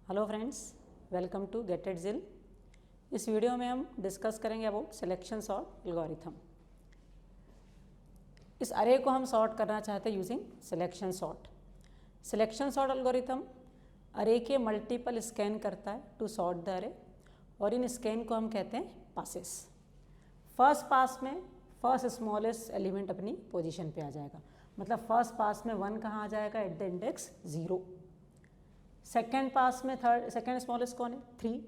Hello friends, welcome to get it जिल। इस video में हम डिस्कस करेंगे अबाउट सिलेक्शन सॉर्ट एल्गोरिथम। इस अरे को हम सॉर्ट करना चाहते हैं using selection sort. Selection sort algorithm अरे के मल्टीपल स्कैन करता है टू सॉर्ट द अरे, और इन स्कैन को हम कहते हैं पासेस। फर्स्ट पास में फर्स्ट स्मॉलेस्ट एलिमेंट अपनी पोजीशन पे आ जाएगा, मतलब फर्स्ट पास में 1 कहाँ आ जाएगा, एट द इंडेक्स 0। सेकेंड पास में सेकेंड स्मॉलेस्ट कौन है, 3,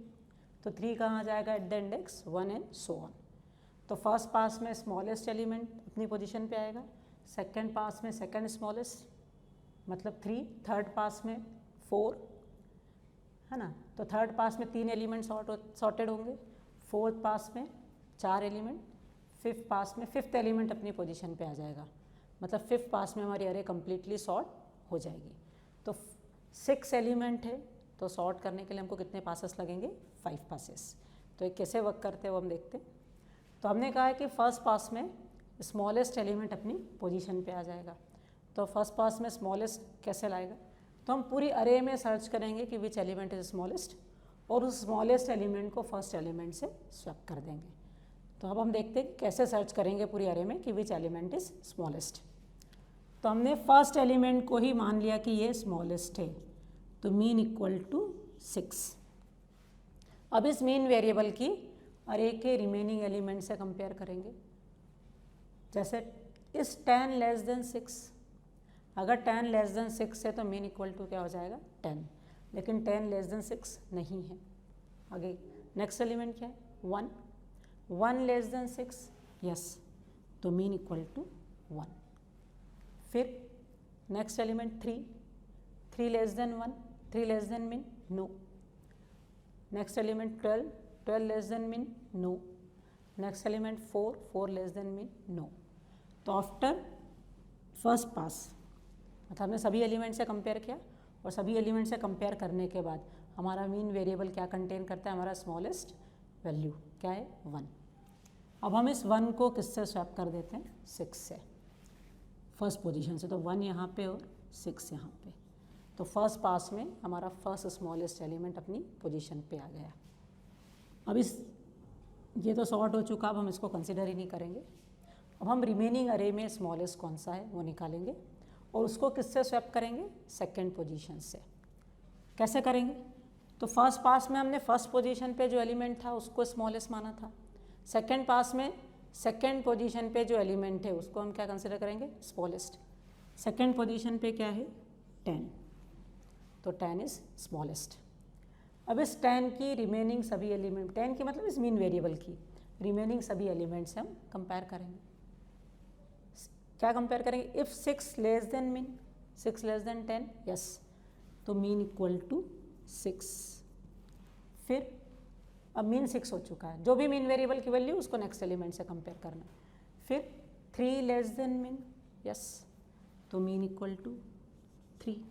तो 3 कहाँ आ जाएगा, at the index 1 and so on. तो फर्स्ट पास में स्मॉलेस्ट एलिमेंट अपनी पोजीशन पे आएगा, सेकेंड पास में सेकेंड स्मॉलेस्ट मतलब 3, थर्ड पास में 4 है ना, तो थर्ड पास में 3 एलिमेंट सॉर्टेड होंगे, फोर्थ पास में 4 एलिमेंट, फिफ्थ पास में फिफ्थ एलिमेंट अपनी पोजीशन पे आ जाएगा, मतलब फिफ्थ पास में हमारी अरे कम्प्लीटली सॉर्ट हो जाएगी। तो 6 एलिमेंट है, तो सॉर्ट करने के लिए हमको कितने पासेस लगेंगे, 5 पासेस। तो ये कैसे वर्क करते हैं वो हम देखते हैं। तो हमने कहा है कि फर्स्ट पास में स्मॉलेस्ट एलिमेंट अपनी पोजीशन पे आ जाएगा। तो फर्स्ट पास में स्मॉलेस्ट कैसे लाएगा, तो हम पूरी अरे में सर्च करेंगे कि विच एलिमेंट इज स्मॉलेस्ट, और उस स्मॉलेस्ट एलिमेंट को फर्स्ट एलिमेंट से स्वैप कर देंगे। तो अब हम देखते हैं कि कैसे सर्च करेंगे पूरी अरे में कि विच एलिमेंट इज स्मॉलेस्ट। तो हमने फर्स्ट एलिमेंट को ही मान लिया कि ये स्मॉलेस्ट है, तो मीन इक्वल टू 6। अब इस मीन वेरिएबल की अरे के रिमेनिंग एलिमेंट से कंपेयर करेंगे। जैसे इस 10 लेस देन 6, अगर 10 लेस देन 6 है तो मीन इक्वल टू क्या हो जाएगा, 10, लेकिन 10 लेस देन 6 नहीं है। आगे नेक्स्ट एलिमेंट क्या है, 1, 1 लेस देन 6 यस, तो मीन इक्वल टू 1। फिर next element 3, 3 less than 1, 3 less than mean no. Next element 12, 12 less than mean no. Next element 4, 4 less than mean no. तो आफ्टर फर्स्ट पास मतलब हमने सभी element से compare किया, और सभी एलिमेंट से कंपेयर करने के बाद हमारा मीन वेरिएबल क्या कंटेन करता है, हमारा स्मॉलेस्ट वैल्यू क्या है, 1। अब हम इस 1 को किससे स्वैप कर देते हैं, 6 से, फर्स्ट पोजीशन से। तो 1 यहाँ पे और 6 यहाँ पे। तो फर्स्ट पास में हमारा फर्स्ट स्मॉलेस्ट एलिमेंट अपनी पोजीशन पे आ गया। अब ये तो सॉर्ट हो चुका, अब हम इसको कंसिडर ही नहीं करेंगे। अब हम रिमेनिंग अरे में स्मॉलेस्ट कौन सा है वो निकालेंगे, और उसको किससे स्वैप करेंगे, सेकेंड पोजीशन से। कैसे करेंगे, तो फर्स्ट पास में हमने फर्स्ट पोजीशन पे जो एलिमेंट था उसको स्मॉलेस्ट माना था। सेकेंड पास में सेकेंड पोजीशन पे जो एलिमेंट है उसको हम क्या कंसिडर करेंगे, स्मॉलेस्ट। सेकेंड पोजीशन पे क्या है, 10, तो 10 इज स्मॉलेस्ट। अब इस 10 की रिमेनिंग सभी एलिमेंट, 10 की मतलब इस मीन वेरिएबल की रिमेनिंग सभी एलिमेंट से हम कंपेयर करेंगे। क्या कंपेयर करेंगे, if 6 less than mean, 6 less than 10 yes, तो मीन इक्वल टू 6। फिर अब मीन 6 हो चुका है, जो भी मीन वेरिएबल की वैल्यू उसको नेक्स्ट एलिमेंट से कंपेयर करना है। फिर 3 लेस देन मीन यस, तो मीन इक्वल टू 3।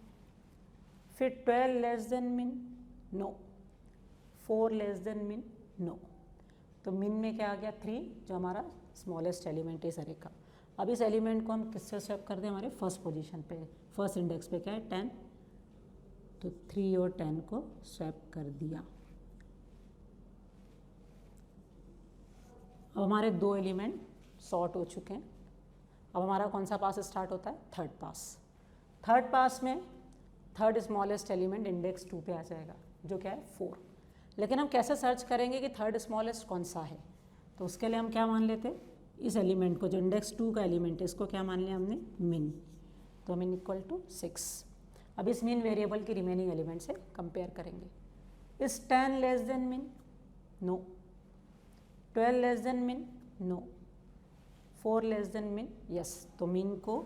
फिर 12 less than mean no, 4 less than mean no, तो मीन में क्या आ गया, 3, जो हमारा स्मॉलेस्ट एलिमेंट है इस अरे का। अब इस एलिमेंट को हम किससे स्वैप कर दें, हमारे फर्स्ट पोजीशन पे, फर्स्ट इंडेक्स पे क्या है, 10, तो 3 और 10 को स्वैप कर दिया। अब हमारे 2 एलिमेंट सॉर्ट हो चुके हैं। अब हमारा कौन सा पास स्टार्ट होता है, थर्ड पास। थर्ड पास में थर्ड स्मॉलेस्ट एलिमेंट इंडेक्स 2 पे आ जाएगा, जो क्या है 4। लेकिन हम कैसे सर्च करेंगे कि थर्ड स्मॉलेस्ट कौन सा है, तो उसके लिए हम क्या मान लेते हैं, इस एलिमेंट को जो इंडेक्स 2 का एलिमेंट है इसको क्या मान लिया हमने, मिन, तो मिन इक्वल टू 6। अब इस मीन वेरिएबल की रिमेनिंग एलिमेंट से कंपेयर करेंगे। इस 10 लेस देन मिन नो, 12 लेस देन मिन नो, 4 लेस देन मिन यस, तो मिन को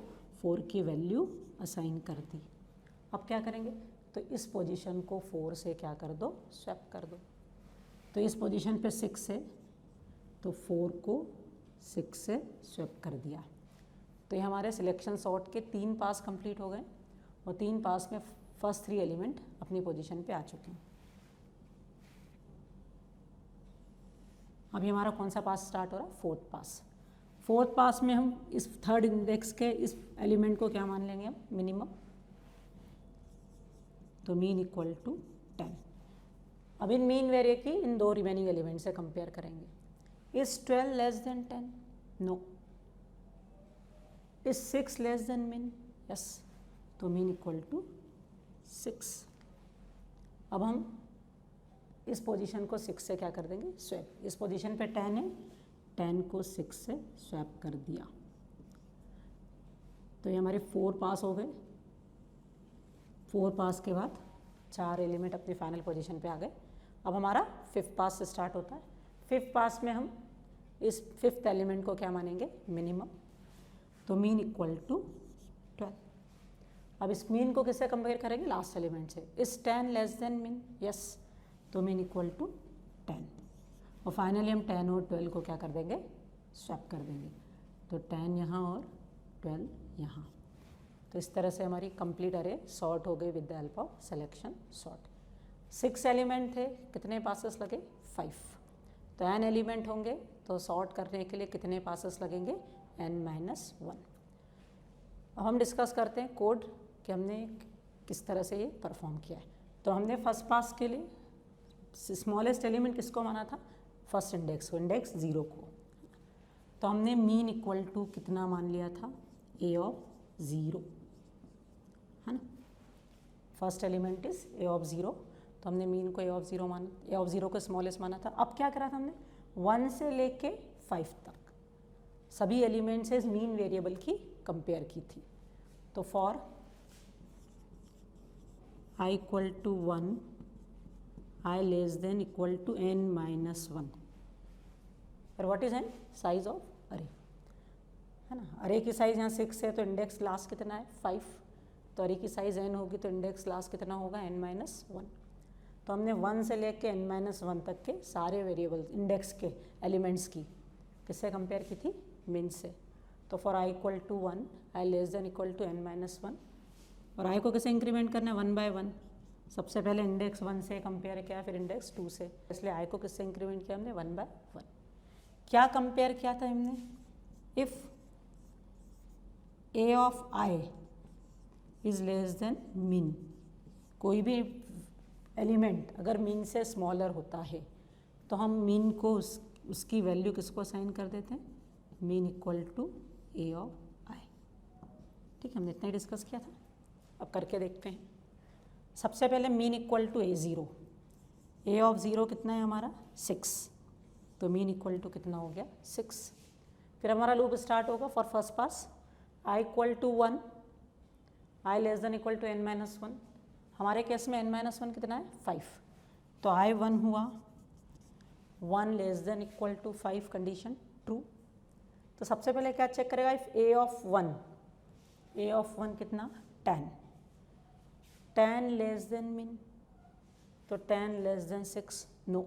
4 की वैल्यू असाइन कर दी। अब क्या करेंगे, तो इस पोजीशन को 4 से क्या कर दो, स्वैप कर दो। तो इस पोजीशन पे 6 है, तो 4 को 6 से स्वैप कर दिया। तो ये हमारे सिलेक्शन सॉर्ट के 3 पास कंप्लीट हो गए, और 3 पास में फर्स्ट 3 एलिमेंट अपनी पोजीशन पे आ चुके हैं। अभी हमारा कौन सा पास स्टार्ट हो रहा है, फोर्थ पास। फोर्थ पास में हम इस थर्ड इंडेक्स के इस एलिमेंट को क्या मान लेंगे हम, मिनिमम, तो मीन इक्वल टू 10। अब इन मीन वेरिए की इन दो रिमेनिंग एलिमेंट से कंपेयर करेंगे. Is 12 less than 10? No. Is 6 less than mean? Yes. तो मीन इक्वल टू 6. अब हम इस पोजीशन को 6 से क्या कर देंगे, स्वैप. इस पोजीशन पे 10 है, 10 को 6 से स्वैप कर दिया तो ये हमारे 4 पास हो गए. 4 पास के बाद 4 एलिमेंट अपनी फाइनल पोजीशन पे आ गए. अब हमारा 5th पास से स्टार्ट होता है. 5th पास में हम इस 5th एलिमेंट को क्या मानेंगे, मिनिमम. तो मीन इक्वल टू 12. अब इस मीन को किससे कंपेयर करेंगे, लास्ट एलिमेंट से. Is 10 less than mean? Yes. तो मीन इक्वल टू 10. और फाइनली हम 10 और 12 को क्या कर देंगे, स्वैप कर देंगे. तो 10 यहाँ और 12 यहाँ. तो इस तरह से हमारी कंप्लीट अरे सॉर्ट हो गई with the help of selection sort. 6 element थे, कितने पासेस लगे, 5. तो n एलिमेंट होंगे तो सॉर्ट करने के लिए कितने पासेस लगेंगे, n-1. अब हम डिस्कस करते हैं कोड कि हमने किस तरह से ये परफॉर्म किया है. तो हमने फर्स्ट पास के लिए स्मॉलेस्ट एलिमेंट किसको माना था, फर्स्ट इंडेक्स को, इंडेक्स 0 को. तो हमने मीन इक्वल टू कितना मान लिया था, a ऑफ 0, है ना. First element is a of 0. तो हमने मीन को a ऑफ 0 माना, a ऑफ 0 को स्मॉलेस्ट माना था. अब क्या करा था हमने, 1 से लेके 5 तक सभी एलिमेंट से मीन वेरिएबल की कंपेयर की थी. तो for i equal to 1, i less than equal to n-1. और what is n, size of array, है ना. अरे की साइज यहाँ 6 है तो इंडेक्स लास्ट कितना है, 5. तो अरे की साइज n होगी तो इंडेक्स लास्ट कितना होगा, n-1. तो हमने 1 से लेके n-1 तक के सारे वेरिएबल इंडेक्स के एलिमेंट्स की किससे कंपेयर की थी, मीन से. तो for i equal to 1, i less than equal to n-1. और i को कैसे इंक्रीमेंट करना है, 1 बाय 1. सबसे पहले इंडेक्स 1 से कंपेयर किया, फिर इंडेक्स 2 से. इसलिए i को किससे इंक्रीमेंट किया हमने, 1 बाय 1. क्या कंपेयर किया था हमने, if a of i is less than mean. कोई भी एलिमेंट अगर मीन से स्मॉलर होता है तो हम मीन को उसकी वैल्यू किसको असाइन कर देते हैं, mean equal to a of i. ठीक है, हमने इतना ही डिस्कस किया था. अब करके देखते हैं. सबसे पहले mean equal to a0. a of 0 कितना है हमारा, 6. तो मीन इक्वल टू कितना हो गया, 6. फिर हमारा लूप स्टार्ट होगा for first pass. i equal to 1, i less than equal to n-1. हमारे केस में n-1 कितना है, 5. तो i 1 हुआ, 1 less than equal to 5, condition true. तो सबसे पहले क्या चेक करेगा, if a of 1, a of 1 कितना, 10. 10 लेस देन मीन, तो 10 लेस देन 6, नो.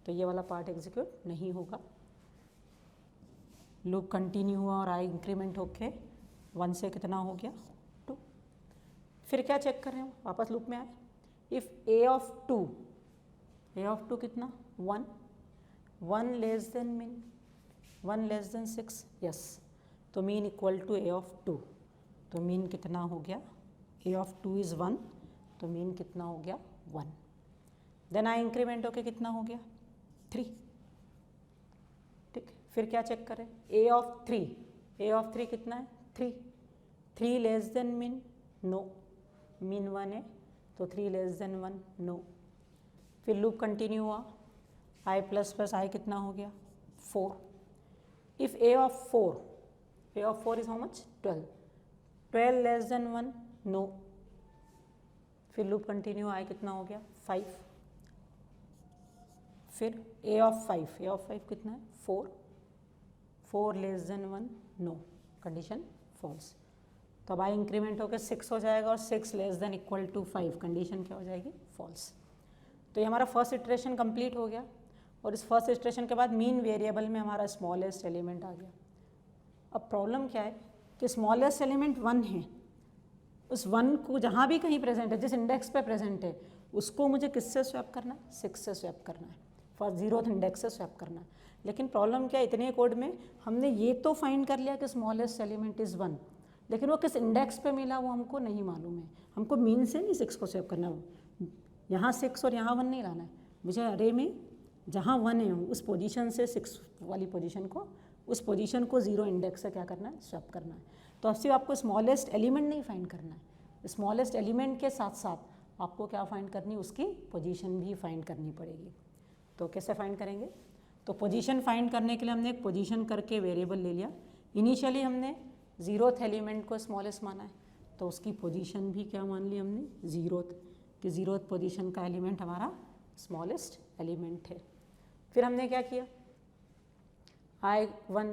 तो ये वाला पार्ट एग्जीक्यूट नहीं होगा. लूप कंटिन्यू हुआ और i इंक्रीमेंट होके 1 से कितना हो गया, 2. फिर क्या चेक कर रहे हो, वापस लूप में आए. If a of 2, a of 2 कितना, 1. 1 less than mean, 1 less than 6, yes. तो mean equal to a of 2. तो मीन कितना हो गया, a ऑफ 2 इज़ 1. तो मीन कितना हो गया, 1. देन i इंक्रीमेंट होके कितना हो गया, 3. ठीक. फिर क्या चेक करें, a ऑफ 3, a ऑफ 3 कितना है, 3. 3 less than mean, no. Mean 1 है तो 3 लेस देन 1, नो. फिर लूप कंटिन्यू हुआ, i प्लस प्लस i कितना हो गया, 4. If a of 4, a of 4 is how much, 12. 12 less than 1, no. फिर लूप कंटिन्यू, i कितना हो गया, 5. फिर a ऑफ 5, a ऑफ 5 कितना है, 4. 4 less than 1, no. Condition false. तो अब i इंक्रीमेंट होकर 6 हो जाएगा और 6 less than equal to 5, condition क्या हो जाएगी, फॉल्स. तो ये हमारा फर्स्ट इटरेशन कंप्लीट हो गया. और इस फर्स्ट इटरेशन के बाद मीन वेरिएबल में हमारा स्मॉलेस्ट एलिमेंट आ गया. अब प्रॉब्लम क्या है कि स्मॉलेस्ट एलिमेंट 1 है. उस 1 को जहाँ भी कहीं प्रेजेंट है, जिस इंडेक्स पे प्रेजेंट है, उसको मुझे किससे स्वैप करना है, 6 से स्वैप करना है. फर्स्ट 0th इंडेक्स से स्वैप करना है. लेकिन प्रॉब्लम क्या है, इतने कोड में हमने ये तो फाइंड कर लिया कि स्मॉलेस्ट एलिमेंट इज़ 1, लेकिन वो किस इंडेक्स पे मिला वो हमको नहीं मालूम है. हमको मीन से नहीं 6 को स्वैप करना. यहाँ 6 और यहाँ 1 नहीं लाना है, मुझे अरे में जहाँ 1 है उस पोजीशन से 6 वाली पोजीशन को, उस पोजीशन को 0 इंडेक्स से क्या करना है, स्वैप करना है। तो अब सिर्फ आपको स्मॉलेस्ट एलिमेंट नहीं फाइंड करना है, स्मॉलेस्ट एलिमेंट के साथ साथ आपको क्या फाइंड करनी है, उसकी पोजीशन भी फाइंड करनी पड़ेगी। तो कैसे फाइंड करेंगे, तो पोजीशन फाइंड करने के लिए हमने एक पोजीशन करके वेरिएबल ले लिया। इनिशियली हमने 0th एलिमेंट को स्मॉलेस्ट माना है, तो उसकी पोजीशन भी क्या मान ली हमने, 0th, कि 0th पोजीशन का एलिमेंट हमारा स्मॉलेस्ट एलिमेंट है। फिर हमने क्या किया, I1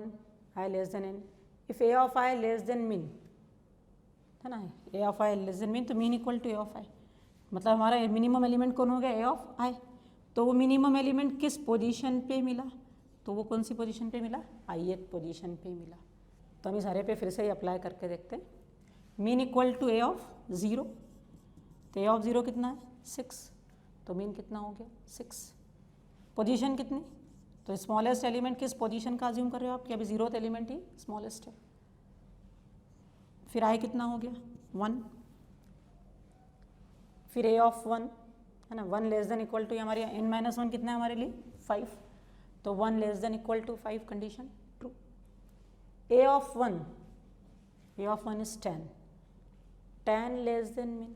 I less than n, if a of i less than mean है ना, a of i less than mean, तो mean equal to a of i, मतलब हमारा मिनिमम एलिमेंट कौन हो गया, a ऑफ i। तो वो मिनिमम एलिमेंट किस पोजीशन पे मिला, तो वो कौन सी पोजीशन पे मिला, ith पोजीशन पे मिला। तो हम इस सारे पे फिर से ही अप्लाई करके देखते हैं। Mean equal to a of 0, तो a ऑफ 0 कितना है, 6, तो मीन कितना हो गया, 6। पोजीशन कितनी, तो स्मॉलेस्ट एलिमेंट किस पोजीशन का अज्यूम कर रहे हो आप, कि अभी 0th एलिमेंट ही स्मॉलेस्ट है। फिर i कितना हो गया, 1, फिर a ऑफ 1 है ना, 1 लेस देन इक्वल टू, हमारे n-1 कितना है हमारे लिए, 5, तो 1 less than equal to 5 condition true. a of 1 is 10, 10 less than mean,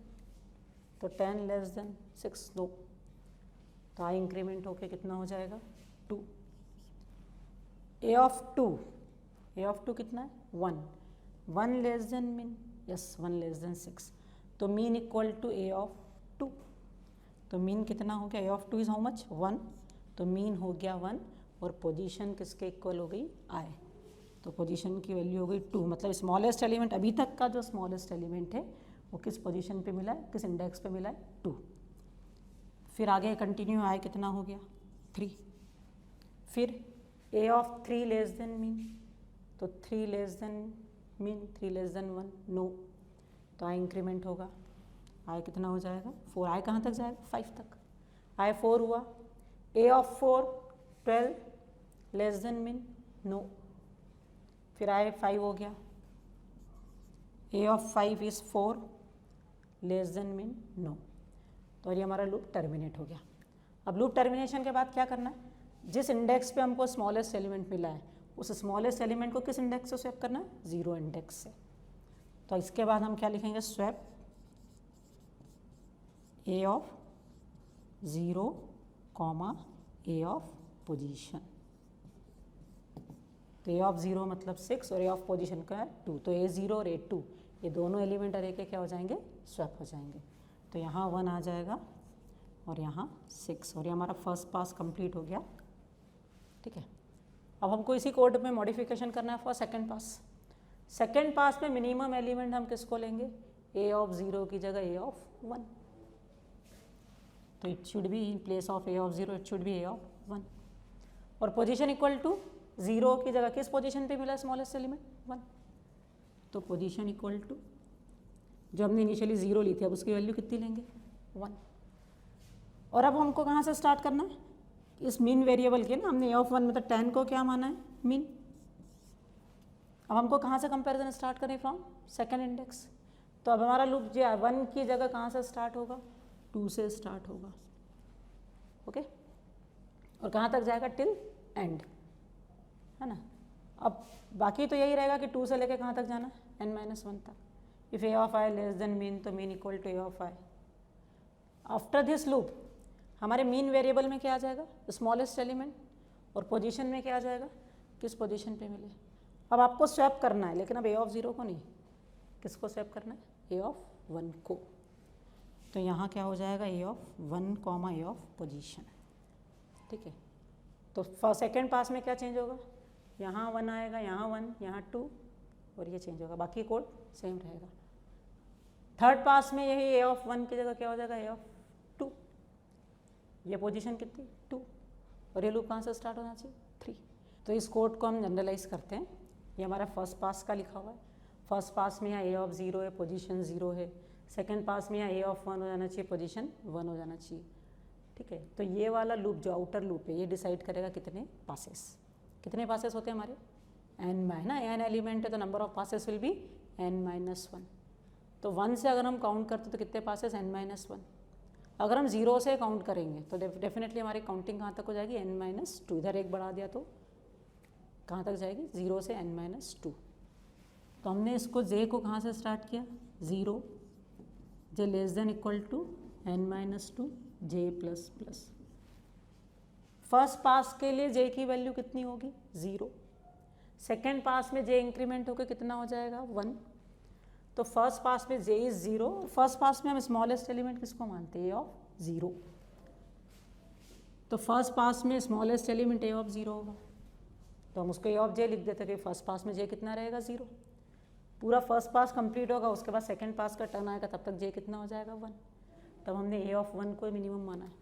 तो 10 लेस देन 6 दो, तो आई इंक्रीमेंट होके कितना हो जाएगा, 2। a ऑफ 2 कितना है, 1 less than mean, yes 1 less than 6, तो mean equal to a of 2, तो मीन कितना हो गया, a of 2 is how much, 1, तो मीन हो गया 1, और पोजीशन किसके इक्वल हो गई, i, तो पोजीशन की वैल्यू हो गई 2। मतलब स्मॉलेस्ट एलिमेंट, अभी तक का जो स्मॉलेस्ट एलिमेंट है वो किस पोजीशन पे मिला है, किस इंडेक्स पे मिला है, 2। फिर आगे कंटिन्यू, i कितना हो गया, 3। फिर a of 3 less than mean, तो 3 less than mean, 3 less than 1 no, तो i इंक्रीमेंट होगा, i कितना हो जाएगा, 4। i कहाँ तक जाएगा, 5 तक, i 4 हुआ। a of 4 12 less than mean, no, फिर i 5 हो गया, a of 5 is 4 less than mean, no, तो ये हमारा लूप टर्मिनेट हो गया। अब लूप टर्मिनेशन के बाद क्या करना है, जिस इंडेक्स पे हमको स्मॉलेस्ट एलिमेंट मिला है उस स्मॉलेस्ट एलिमेंट को किस इंडेक्स से स्वैप करना है, 0 इंडेक्स से। तो इसके बाद हम क्या लिखेंगे, swap a of 0 comma a of position, तो a ऑफ 0 मतलब 6 और a ऑफ पोजीशन का है 2, तो a0 और a2 ये दोनों एलिमेंट अरे के क्या हो जाएंगे, स्वैप हो जाएंगे। तो यहाँ 1 आ जाएगा और यहाँ 6, और ये हमारा फर्स्ट पास कंप्लीट हो गया। ठीक है, अब हमको इसी कोड में मॉडिफिकेशन करना है फॉर सेकंड पास। सेकंड पास में मिनिमम एलिमेंट हम किसको लेंगे, a ऑफ 0 की जगह a ऑफ 1, तो it should be in place of a of 0 it should be a of 1, और पोजीशन इक्वल टू 0 की जगह किस पोजीशन पे मिला स्मॉलेस्ट एलिमेंट, 1, तो पोजीशन इक्वल टू जो हमने इनिशियली 0 ली थी अब उसकी वैल्यू कितनी लेंगे, 1। और अब हमको कहाँ से स्टार्ट करना है, इस मीन वेरिएबल के ना, हमने a ऑफ 1 मतलब 10 को क्या माना है, मीन। अब हमको कहाँ से कंपैरिजन स्टार्ट करें, फ्रॉम सेकंड इंडेक्स। तो अब हमारा लूप जो है 1 की जगह कहाँ से स्टार्ट होगा, 2 से स्टार्ट होगा, ओके, और कहाँ तक जाएगा, टिल एंड, है ना। अब बाकी तो यही रहेगा कि 2 से लेके कहाँ तक जाना है, n-1 तक। If a of i less than mean, तो mean equal to a of i। After this loop हमारे मीन वेरिएबल में क्या आ जाएगा, स्मॉलेस्ट एलिमेंट, और पोजीशन में क्या आ जाएगा, किस पोजीशन पे मिले। अब आपको स्वैप करना है, लेकिन अब a ऑफ 0 को नहीं, किसको स्वैप करना है, a ऑफ 1 को। तो यहाँ क्या हो जाएगा, a of 1 comma a of position. ठीक है, तो सेकेंड पास में क्या चेंज होगा, यहाँ 1 आएगा, यहाँ 1, यहाँ 2, और ये चेंज होगा, बाकी कोड सेम रहेगा। थर्ड पास में यही a ऑफ 1 की जगह क्या हो जाएगा, a ऑफ 2, ये पोजीशन कितनी, 2, और ये लूप कहाँ से स्टार्ट होना चाहिए, 3। तो इस कोड को हम जनरलाइज करते हैं, ये हमारा फर्स्ट पास का लिखा हुआ है। फर्स्ट पास में यहाँ a ऑफ 0 है, पोजीशन 0 है। सेकेंड पास में यहाँ a ऑफ 1 हो जाना चाहिए, पोजीशन 1 हो जाना चाहिए। ठीक है, तो ये वाला लूप जो आउटर लूप है ये डिसाइड करेगा कितने पासेस होते हैं हमारे, n है ना, n एलिमेंट है तो number of passes will be n-1। तो 1 से अगर हम काउंट करते तो कितने पासेस, n-1। अगर हम 0 से काउंट करेंगे तो डेफिनेटली हमारी काउंटिंग कहाँ तक हो जाएगी, n-2, इधर एक बढ़ा दिया तो कहाँ तक जाएगी, 0 से n-2। तो हमने इसको j को कहाँ से स्टार्ट किया, 0, j less than equal to n-2 j plus plus. First pass के लिए j की वैल्यू कितनी होगी, 0। सेकेंड पास में j इंक्रीमेंट होकर कितना हो जाएगा, 1। तो फर्स्ट पास में j इज 0, फर्स्ट पास में हम स्मॉलेस्ट एलिमेंट किसको मानते हैं, a ऑफ 0। तो फर्स्ट पास में स्मॉलेस्ट एलिमेंट a ऑफ 0 होगा, तो हम उसको a ऑफ j लिख देते कि फर्स्ट पास में j कितना रहेगा, 0। पूरा फर्स्ट पास कंप्लीट होगा, उसके बाद सेकंड पास का टर्न आएगा, तब तक j कितना हो जाएगा, 1। तब हमने a ऑफ 1 को मिनिमम माना है,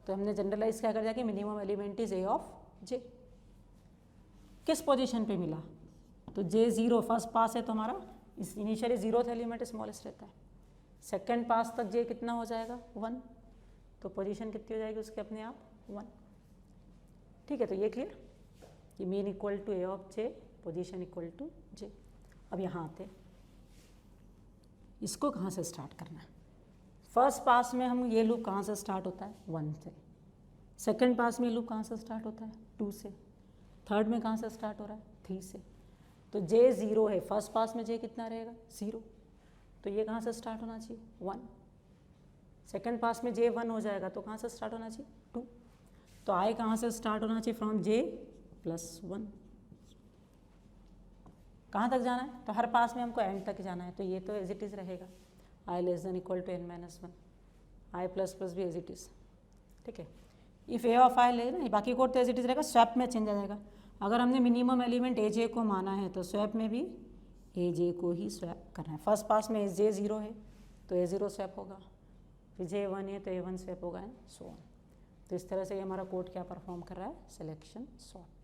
तो हमने जनरलाइज क्या कर दिया कि minimum element is a of j। किस पोजीशन पे मिला, तो j 0 फर्स्ट पास है तो हमारा इस इनिशियली 0th एलिमेंट स्मॉलेस्ट रहता है, सेकंड पास तक j कितना हो जाएगा, 1। तो पोजीशन कितनी हो जाएगी उसके अपने आप, 1। ठीक है, तो ये क्लियर कि mean equal to a of j, position equal to j। अब यहाँ आते, इसको कहाँ से स्टार्ट करना है। फर्स्ट पास में हम ये लूप कहाँ से स्टार्ट होता है, 1 से। सेकंड पास में लूप कहाँ से स्टार्ट होता है, 2 से। थर्ड में कहाँ से स्टार्ट हो रहा है, 3 से। तो j 0 है, फर्स्ट पास में j कितना रहेगा, 0। तो ये कहाँ से स्टार्ट होना चाहिए, 1। सेकंड पास में j 1 हो जाएगा, तो कहाँ से स्टार्ट होना चाहिए, 2। तो i कहाँ से स्टार्ट होना चाहिए, फ्रॉम j प्लस 1। कहाँ तक जाना है, तो हर पास में हमको एंड तक जाना है, तो ये तो एज इट इज़ रहेगा, i less than equal to n-1, i plus plus भी एज इट इज़। ठीक है, इफ़ a ऑफ i ले ना, बाकी कोड तो एज इट इज़ रहेगा, स्वैप में चेंज आ जाएगा। अगर हमने मिनिमम एलिमेंट ए जे को माना है तो स्वैप में भी ए जे को ही स्वैप करना है। फर्स्ट पास में जे 0 है तो ए 0 स्वैप होगा, फिर जे 1 है तो ए 1 स्वैप होगा, एंड सो ऑन। तो इस तरह से ये हमारा कोड क्या परफॉर्म कर रहा है, सिलेक्शन सॉर्ट।